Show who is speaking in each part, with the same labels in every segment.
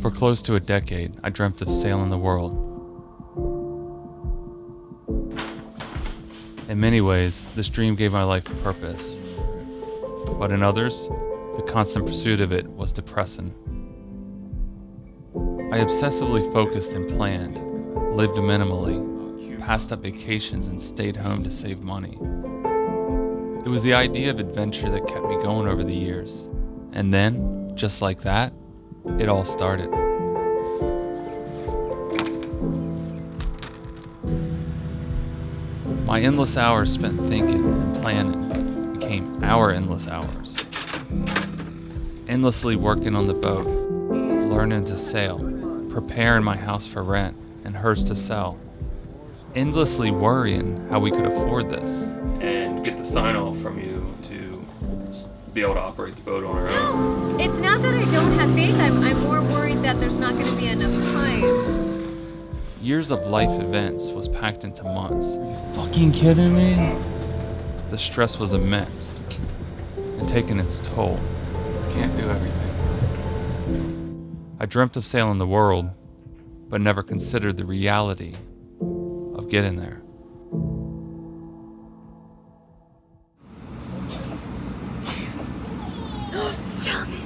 Speaker 1: For close to a decade, I dreamt of sailing the world. In many ways, this dream gave my life purpose. But in others, the constant pursuit of it was depressing. I obsessively focused and planned, lived minimally, passed up vacations and stayed home to save money. It was the idea of adventure that kept me going over the years. And then, just like that, it all started. My endless hours spent thinking and planning became our endless hours. Endlessly working on the boat, learning to sail, preparing my house for rent and hers to sell. Endlessly worrying how we could afford this. And get the sign off from you to be able to operate the boat on our own.
Speaker 2: It's not that I don't have faith, I'm more worried that there's not going to be enough time.
Speaker 1: Years of life events was packed into months.
Speaker 3: Are you fucking kidding me?
Speaker 1: The stress was immense and taking its toll.
Speaker 3: I can't do everything.
Speaker 1: I dreamt of sailing the world, but never considered the reality of getting there.
Speaker 2: Stop it.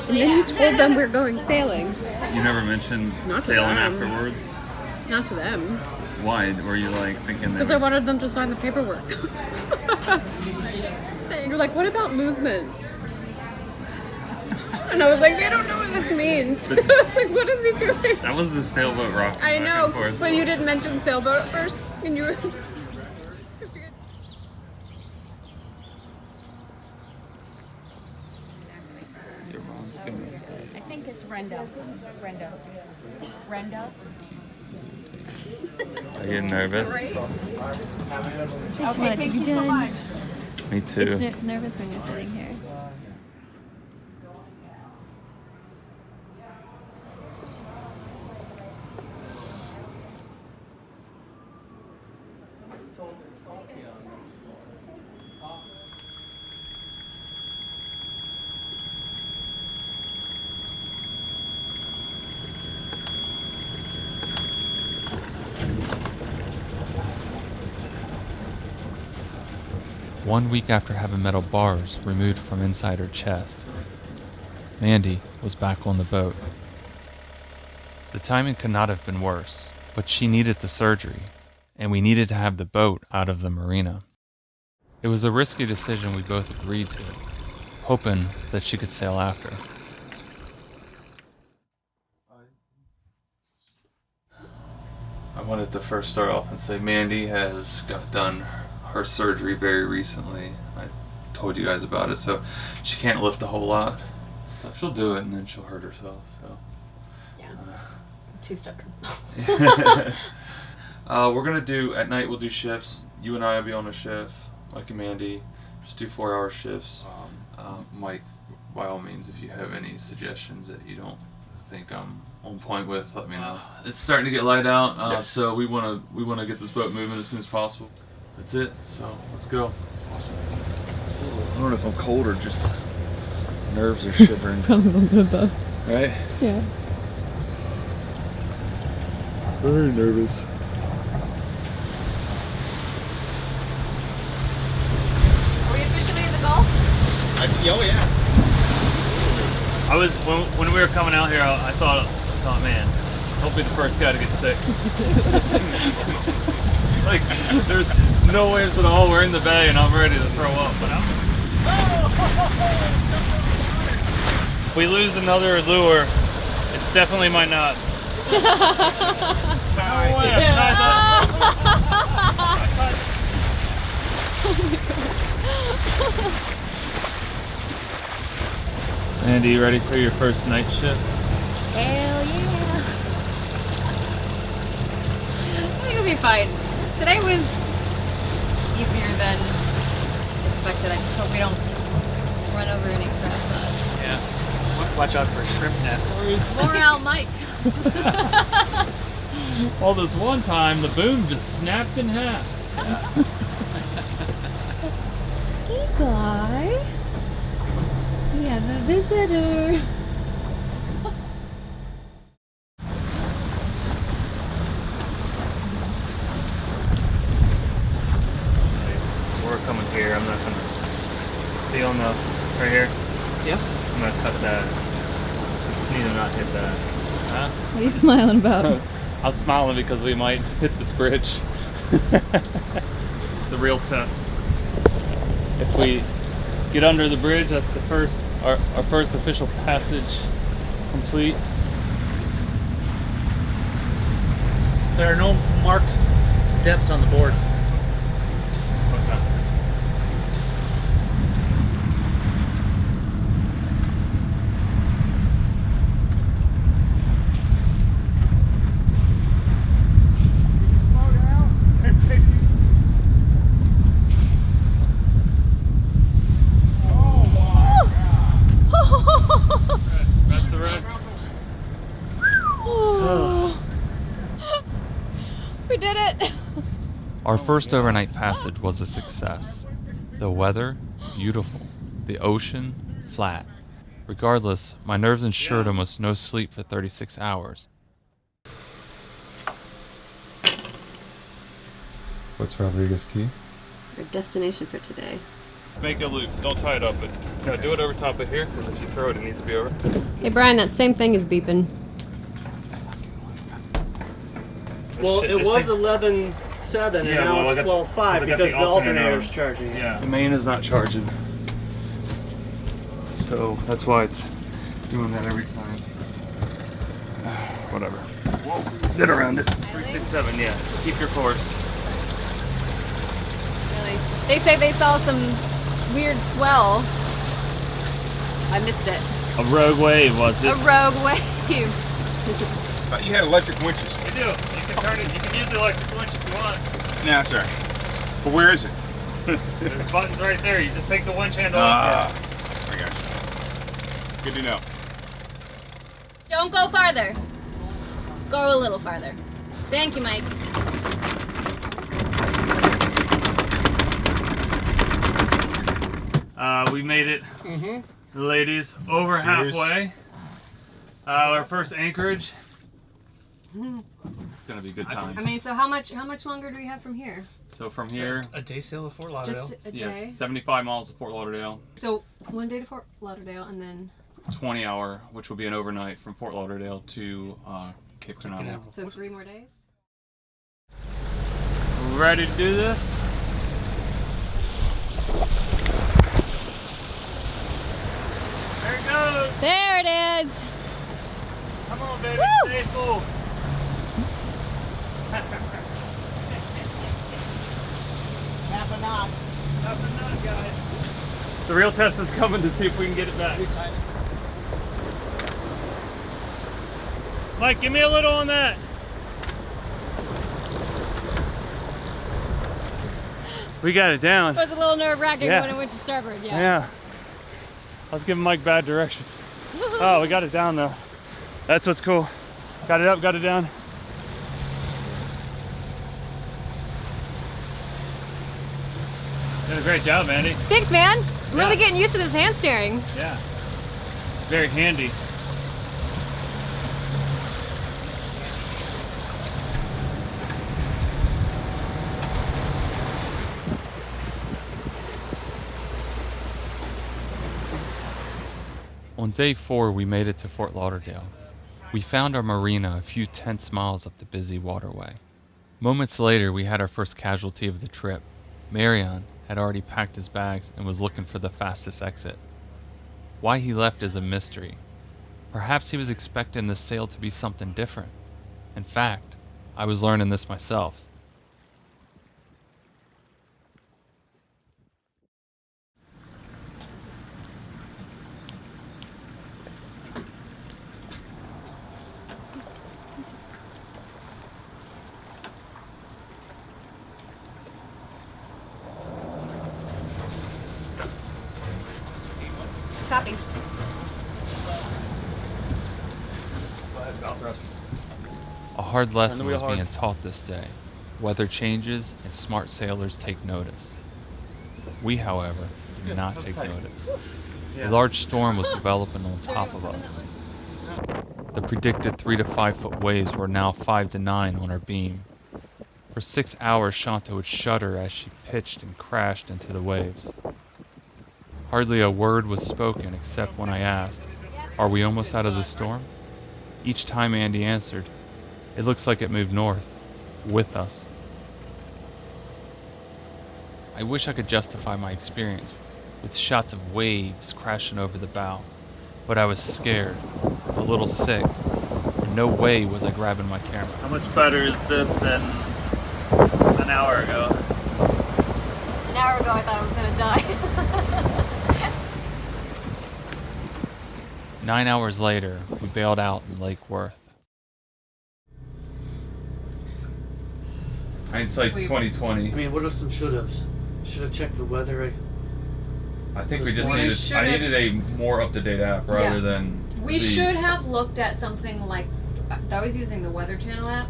Speaker 2: And then you told them we're going sailing.
Speaker 1: You never mentioned sailing afterwards?
Speaker 2: Not to them.
Speaker 1: Why? Were you like thinking that?
Speaker 2: Because I wanted them to sign the paperwork. You're like, what about movements? And I was like, they don't know what this means. I was like, what is he doing?
Speaker 1: That was the sailboat rock.
Speaker 2: I know, but you didn't mention sailboat at first. And you were...
Speaker 1: Your mom's gonna say.
Speaker 4: I think it's Rendo. Rendo.
Speaker 1: Are you nervous?
Speaker 2: I just want it to be done.
Speaker 1: Me too.
Speaker 2: It's nervous when you're sitting here.
Speaker 1: One week after having metal bars removed from inside her chest, Mandi was back on the boat. The timing could not have been worse, but she needed the surgery, and we needed to have the boat out of the marina. It was a risky decision we both agreed to, hoping that she could sail after. I wanted to first start off and say Mandi has got done her surgery very recently. I told you guys about it, so she can't lift a whole lot. She'll do it and then she'll hurt herself. So
Speaker 2: Yeah, too stubborn.
Speaker 1: We're gonna do at night. We'll do shifts. You and I will be on a shift. Mike and Mandi, just do 4-hour shifts. Mike, by all means, if you have any suggestions that you don't think I'm on point with, let me know. It's starting to get light out,
Speaker 3: Yes.
Speaker 1: so we wanna get this boat moving as soon as possible. That's it. So let's go.
Speaker 3: Awesome. I don't know if I'm cold or just nerves are shivering.
Speaker 2: Probably a little bit of both.
Speaker 3: Right?
Speaker 2: Yeah.
Speaker 3: Very nervous.
Speaker 2: Are we officially in the Gulf?
Speaker 3: Oh yeah.
Speaker 5: I was when we were coming out here. I thought, man, I'll be the first guy to get sick. It's like there's no waves at all. We're in the bay, and I'm ready to throw up. But if we lose another lure, it's definitely my nuts. Mandi, you ready for your first night shift?
Speaker 2: Hell yeah. I think it'll be fine. Today was easier than expected. I just hope we don't run over any crab pots.
Speaker 5: Yeah. Watch out for shrimp nets.
Speaker 2: More out Mike.
Speaker 5: Well, this one time the boom just snapped in half.
Speaker 2: Hey guy. We have a visitor.
Speaker 5: We're coming here. I'm not gonna see on the right here.
Speaker 4: Yep.
Speaker 5: I'm gonna cut that. Just need to not hit that. Huh?
Speaker 2: What are you smiling about?
Speaker 5: I'm smiling because we might hit this bridge. It's the real test. If we get under the bridge, that's the first, our first official passage complete.
Speaker 4: There are no marked depths on the boards.
Speaker 5: Okay. That's the road.
Speaker 2: We did it!
Speaker 1: Our first overnight passage was a success. The weather, beautiful. The ocean, flat. Regardless, my nerves ensured almost no sleep for 36 hours.
Speaker 6: What's Rodriguez Key?
Speaker 2: Our destination for today.
Speaker 5: Make a loop. Don't tie it up, but do it over top of here, because if you throw it, it needs to be over.
Speaker 2: Hey Brian, that same thing is beeping.
Speaker 4: Well,
Speaker 5: Shit,
Speaker 4: it
Speaker 5: this
Speaker 4: was
Speaker 5: thing-
Speaker 4: 11.7 and
Speaker 5: Yeah,
Speaker 4: now
Speaker 5: well, I
Speaker 4: it's
Speaker 5: got-
Speaker 4: 12.5
Speaker 5: I got
Speaker 4: because
Speaker 5: the
Speaker 4: the
Speaker 5: alternator
Speaker 4: alternator's
Speaker 5: on.
Speaker 4: charging.
Speaker 5: Yeah.
Speaker 3: The main is not charging. So that's why it's doing that every time. Whatever. Whoa, get around it.
Speaker 5: 367, yeah. Keep your course.
Speaker 2: Really? They say they saw some weird swell. I missed it.
Speaker 5: A rogue wave, was it?
Speaker 2: A rogue wave.
Speaker 7: Thought you had electric winches.
Speaker 5: We do. You can turn it. You can use the electric winch if you want.
Speaker 7: Nah, sir. But where is it?
Speaker 5: There's buttons right there. You just take the winch handle
Speaker 7: Ah,
Speaker 5: off.
Speaker 7: I got you. Good to know.
Speaker 2: Don't go farther. Go a little farther. Thank you, Mike.
Speaker 5: We made it, ladies, over halfway. Our first anchorage.
Speaker 1: It's gonna be good times.
Speaker 2: I mean, so how much longer do we have from here?
Speaker 1: So from here,
Speaker 4: A day sail of Fort Lauderdale.
Speaker 2: Just a day.
Speaker 1: yes, 75 miles to Fort Lauderdale,
Speaker 2: So one day to Fort Lauderdale and then
Speaker 1: 20 hour, which will be an overnight from Fort Lauderdale to Cape Canaveral.
Speaker 2: so 3 more days.
Speaker 5: Ready to do this? There it goes.
Speaker 2: There it is.
Speaker 5: Come on, baby.
Speaker 2: Woo!
Speaker 5: Stay full.
Speaker 4: Half a knot.
Speaker 5: Half a knot, guys. The real test is coming to see if we can get it back. Mike, give me a little on that. We got it down.
Speaker 2: It was a little nerve-wracking
Speaker 5: Yeah.
Speaker 2: when it went to starboard, yeah.
Speaker 5: Yeah. I was giving Mike bad directions. Oh, we got it down though. That's what's cool. Got it up, got it down. Did a great job, Andy.
Speaker 2: Thanks, man. I'm really
Speaker 5: Yeah.
Speaker 2: getting used to this hand steering.
Speaker 5: Yeah. Very handy.
Speaker 1: On day 4, we made it to Fort Lauderdale. We found our marina a few tense miles up the busy waterway. Moments later, we had our first casualty of the trip. Marion had already packed his bags and was looking for the fastest exit. Why he left is a mystery. Perhaps he was expecting the sail to be something different. In fact, I was learning this myself.
Speaker 2: Copy.
Speaker 3: Go ahead, Valthrust.
Speaker 1: A hard lesson
Speaker 3: wheel
Speaker 1: was
Speaker 3: hard.
Speaker 1: being taught this day. Weather changes and smart sailors take notice. We, however, did not take
Speaker 3: tight.
Speaker 1: notice. A large storm was developing on top of us. The predicted 3 to 5 foot waves were now 5 to 9 on our beam. For 6 hours, Shonto would shudder as she pitched and crashed into the waves. Hardly a word was spoken except when I asked, "Are we almost out of the storm?" Each time Andy answered, "It looks like it moved north, with us." I wish I could justify my experience with shots of waves crashing over the bow, but I was scared, a little sick, and no way was I grabbing my camera.
Speaker 5: How much better is this than an hour ago?
Speaker 2: An hour ago I thought I was gonna die.
Speaker 1: 9 hours later, we bailed out in Lake Worth. Hindsight's 2020.
Speaker 4: I mean, what if some should-haves? Should have checked the weather.
Speaker 1: I think
Speaker 4: we just needed-
Speaker 1: I needed a more up-to-date app rather than
Speaker 2: We should have looked at something like, I was using the Weather Channel app.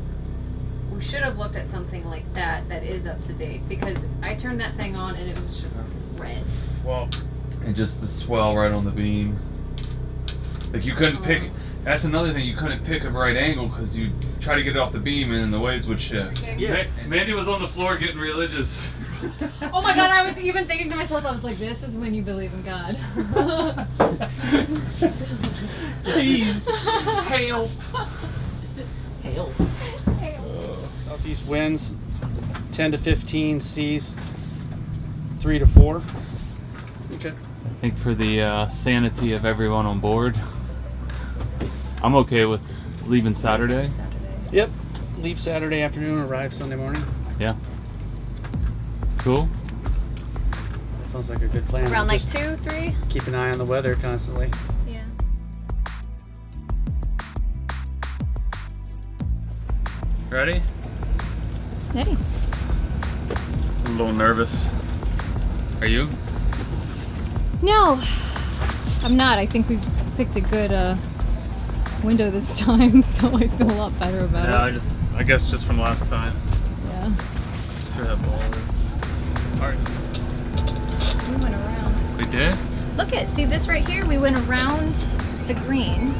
Speaker 2: We should have looked at something like that is up to date, because I turned that thing on and it was just red.
Speaker 1: Well, and just the swell right on the beam. Like you couldn't pick. That's another thing. You couldn't pick a right angle because you try to get it off the beam and then the waves would shift.
Speaker 2: Okay.
Speaker 4: Yeah.
Speaker 1: Mandy was on the floor getting religious.
Speaker 2: Oh my god, I was even thinking to myself, I was like, this is when you believe in God.
Speaker 1: Please.
Speaker 4: Hail. Hail. Southeast winds, 10 to 15, seas 3 to 4. Okay.
Speaker 5: I think for the sanity of everyone on board, I'm okay with leaving Saturday.
Speaker 4: Yep. Leave Saturday afternoon, arrive Sunday morning.
Speaker 5: Yeah. Cool.
Speaker 4: That sounds like a good plan.
Speaker 2: Around like
Speaker 4: Just
Speaker 2: 2, 3?
Speaker 4: keep an eye on the weather constantly.
Speaker 2: Yeah.
Speaker 5: Ready?
Speaker 2: Ready.
Speaker 5: I'm a little nervous. Are you?
Speaker 2: No, I'm not. I think we picked a good window this time, so I feel a lot better about
Speaker 5: Yeah,
Speaker 2: it.
Speaker 5: I guess just from last time.
Speaker 2: Yeah.
Speaker 5: Just hear that ball. Alright.
Speaker 2: We went around.
Speaker 5: We did?
Speaker 2: Look at, see this right here? We went around the green.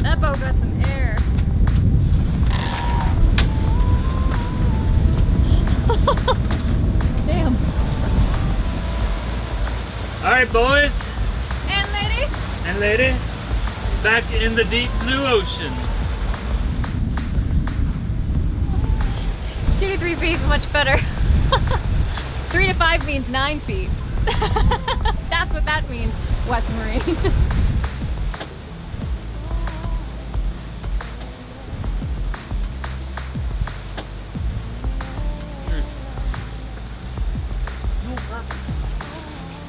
Speaker 2: That boat got some air. Damn.
Speaker 5: Alright, boys
Speaker 2: And lady?
Speaker 5: and lady, back in the deep blue ocean.
Speaker 2: 2 to 3 feet is much better. 3 to 5 means 9 feet. That's what that means, West Marine.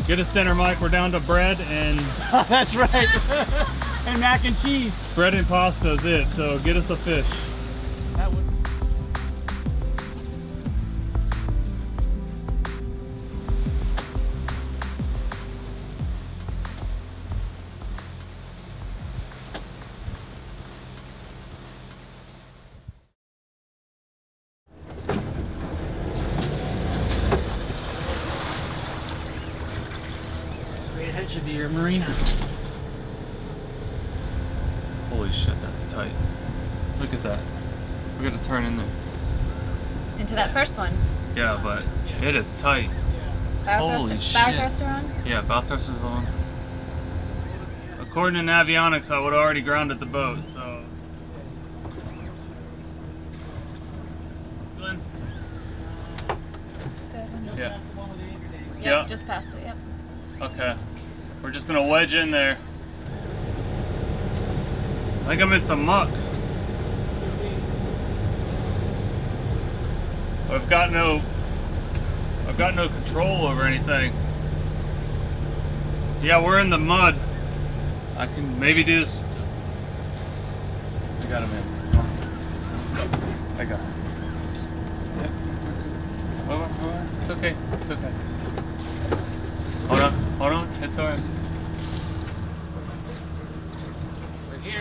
Speaker 5: Get us dinner, Mike. We're down to bread and
Speaker 4: That's right. And mac and cheese.
Speaker 5: bread and pasta's it. So get us a fish.
Speaker 4: That would. Straight ahead should be your marina.
Speaker 1: Holy shit, that's tight. Look at that. We gotta turn in there.
Speaker 2: Into that first one.
Speaker 1: Yeah, but it is tight.
Speaker 2: Bow
Speaker 1: Holy
Speaker 2: thruster, bow
Speaker 1: shit.
Speaker 2: thruster on?
Speaker 1: Yeah, bow thruster's on.
Speaker 5: According to Navionics, I would have already grounded the boat, so. Glenn?
Speaker 2: 7.
Speaker 5: Yeah.
Speaker 2: Yep,
Speaker 5: Yeah.
Speaker 2: just past it, yep.
Speaker 5: Okay. We're just gonna wedge in there. I think I'm in some muck. I've got no control over anything. Yeah, we're in the mud. I can maybe do this. I got him in. I got him. Yep. Hold on. It's okay. It's okay. Hold on. It's alright.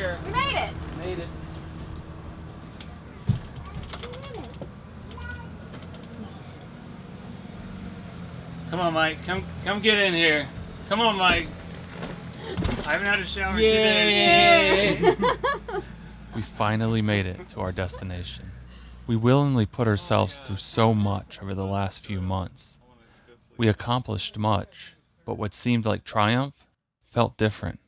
Speaker 5: here.
Speaker 2: We made it.
Speaker 5: Made it. Come on, Mike. Come get in here. Come on, Mike. I haven't had a shower in 2 days.
Speaker 1: We finally made it to our destination. We willingly put ourselves through so much over the last few months. We accomplished much, but what seemed like triumph felt different.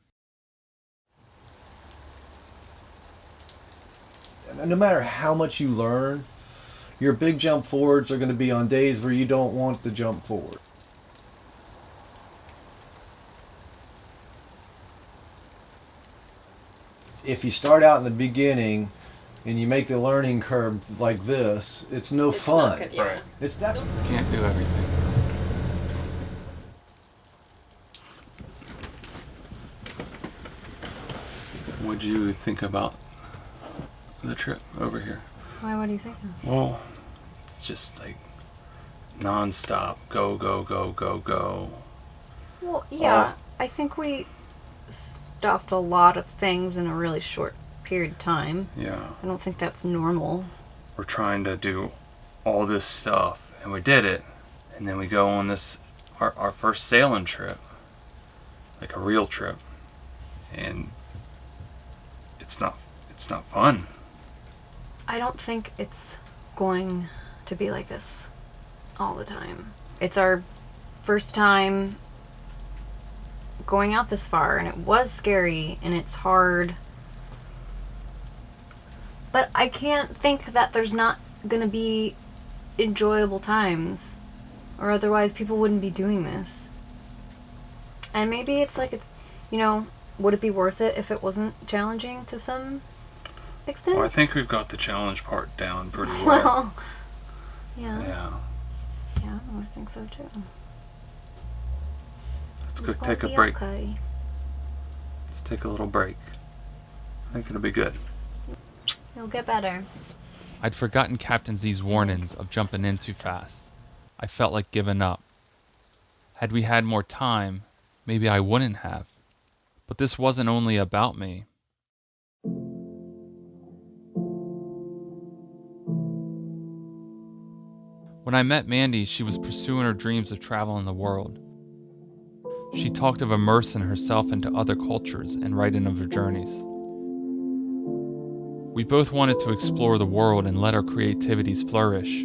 Speaker 8: No matter how much you learn, your big jump forwards are going to be on days where you don't want to jump forward. If you start out in the beginning and you make the learning curve like this, it's no fun.
Speaker 2: Not good, yeah.
Speaker 8: It's that.
Speaker 1: Can't do everything. What'd you think about the trip over here?
Speaker 2: Why? What do you think?
Speaker 1: Well, it's just like non-stop, go, go, go, go, go.
Speaker 2: Well, yeah. I think we stuffed a lot of things in a really short period of time.
Speaker 1: Yeah.
Speaker 2: I don't think that's normal.
Speaker 1: We're trying to do all this stuff, and we did it, and then we go on this, our first sailing trip, like a real trip, and it's not fun.
Speaker 2: I don't think it's going to be like this all the time. It's our first time going out this far, and it was scary, and it's hard. But I can't think that there's not going to be enjoyable times, or otherwise people wouldn't be doing this. And maybe it's like, would it be worth it if it wasn't challenging to some extent?
Speaker 1: Well, I think we've got the challenge part down pretty well.
Speaker 2: Well, yeah.
Speaker 1: Yeah.
Speaker 2: I think so too.
Speaker 1: Let's go
Speaker 2: It's
Speaker 1: take
Speaker 2: gonna
Speaker 1: a
Speaker 2: be
Speaker 1: break.
Speaker 2: okay.
Speaker 1: Let's take a little break. I think it'll be good.
Speaker 2: It'll get better.
Speaker 1: I'd forgotten Captain Z's warnings of jumping in too fast. I felt like giving up. Had we had more time, maybe I wouldn't have. But this wasn't only about me. When I met Mandi, she was pursuing her dreams of traveling the world. She talked of immersing herself into other cultures and writing of her journeys. We both wanted to explore the world and let our creativities flourish.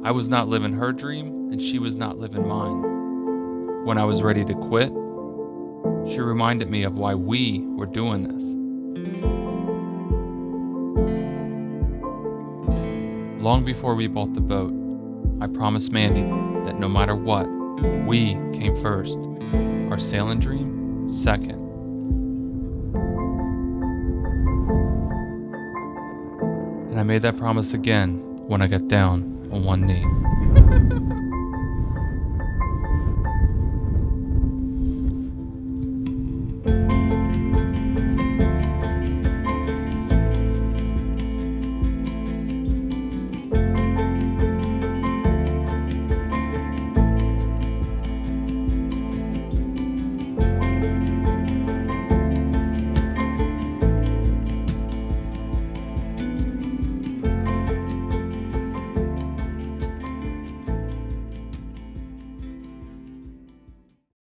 Speaker 1: I was not living her dream, and she was not living mine. When I was ready to quit, she reminded me of why we were doing this. Long before we bought the boat, I promised Mandi that no matter what, we came first. Our sailing dream, second. And I made that promise again when I got down on one knee.